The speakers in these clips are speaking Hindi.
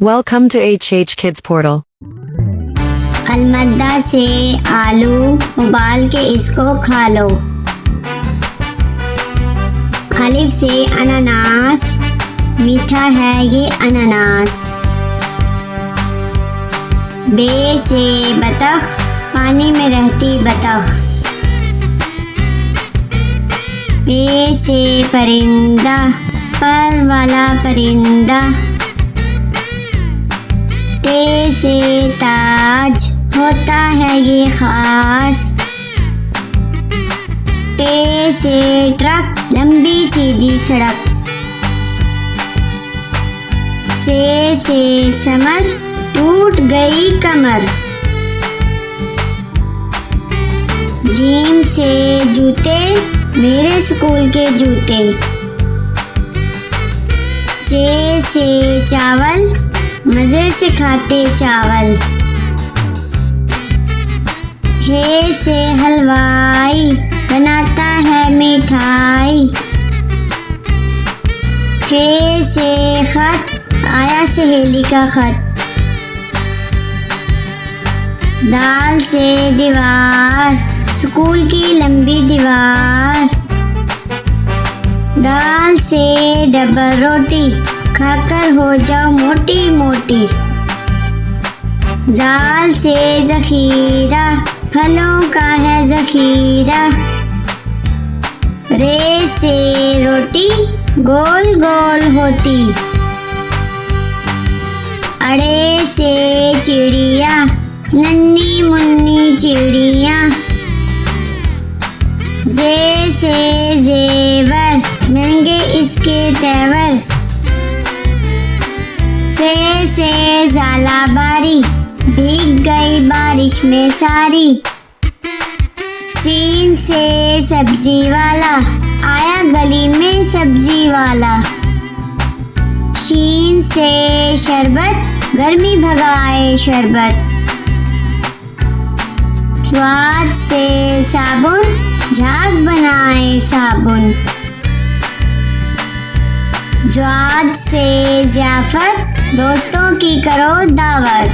Welcome to HH Kids Portal. अलमद्दा से आलू उबाल के इसको खा लो। अलिफ से अनानास, मीठा है ये अनानास। बे से बतख, पानी में रहती बतख। पे से परिंदा, पर वाला परिंदा। ते से ताज, होता है ये खास। टे से ट्रक, लंबी सीधी सड़क। से समर, टूट गई कमर। जीम से जूते, मेरे स्कूल के जूते। चे से चावल, मजे से खाते चावल। हे से हलवाई, बनाता है मिठाई। खे से खत, आया सहेली का खत। दाल से दीवार, स्कूल की लंबी दीवार। दाल से डबल रोटी, खाकर हो जाओ मोटी मोटी। जाल से जखीरा, फलों का है जखीरा। रे से रोटी, गोल गोल होती। अड़े से चिड़िया, नन्ही मुन्नी चिड़िया। जे से जेवर, महंगे इसके तेवर। से झालाबारी, भीग गई बारिश में सारी। सीन से सब्जी वाला, आया गली में सब्जी वाला। शीन से शरबत, गर्मी भगाए शरबत। स्वाद से साबुन, झाग बनाए साबुन। ज्वाद से जाफर, दोस्तों की करो दावत।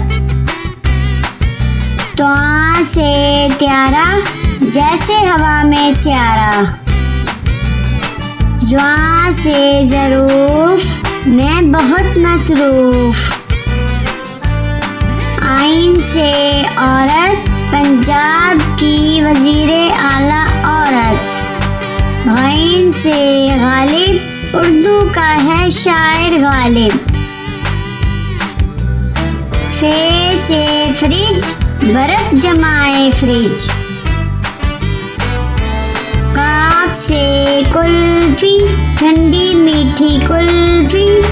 त्वा से त्यारा, जैसे हवा में स्यारा। ज्वा से जरूफ, मैं बहुत मसरूफ। आइन से औरत, पंजाब की वजीरे आला औरत। गैन से गालिब, उर्दू का है शायर गालिब। फे से फ्रिज, बर्फ जमाए फ्रिज। काफ से कुल्फी, ठंडी मीठी कुल्फी।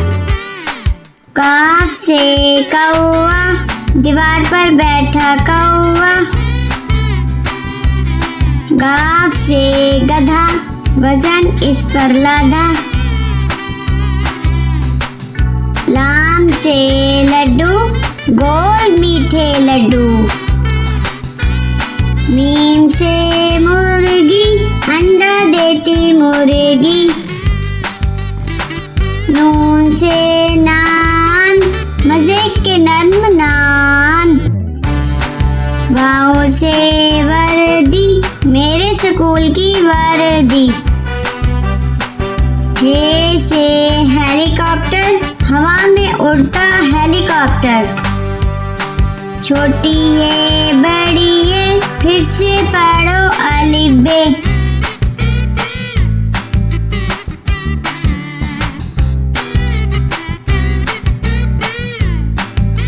काफ से कौवा, दीवार पर बैठा कौवा। गाफ से गधा, वजन इस पर लादा। लाम से लड्डू, गोल मीठे लड्डू। मीम से मुर्गी, अंडा देती मुर्गी। नून से नान, मजे के नर्म नान। वाव से वर्दी, मेरे स्कूल की वर्दी। हे से हेलीकॉप्टर, हवा में उड़ता हेलीकॉप्टर। छोटी ये बड़ी ये, फिर से पढ़ो अलिफ बे।